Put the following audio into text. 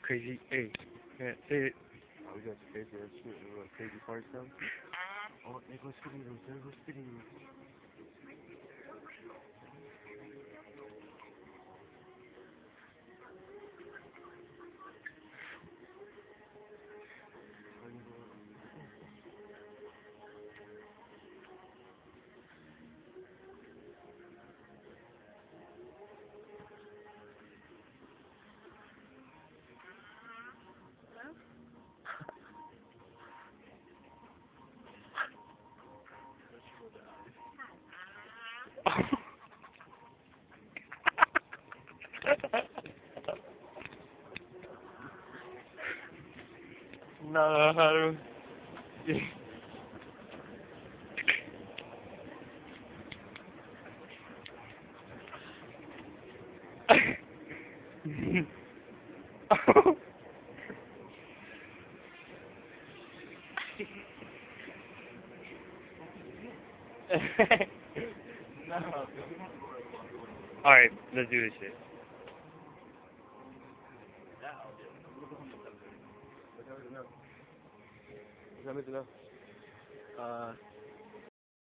Crazy, hey, yeah, say it. Oh, we got the crazy ass shit. We got crazy parts now. Oh, there goes Spinning Wheels. There goes Spinning Wheels. No, Haru. No. Alright, let's do this shit. Is that enough?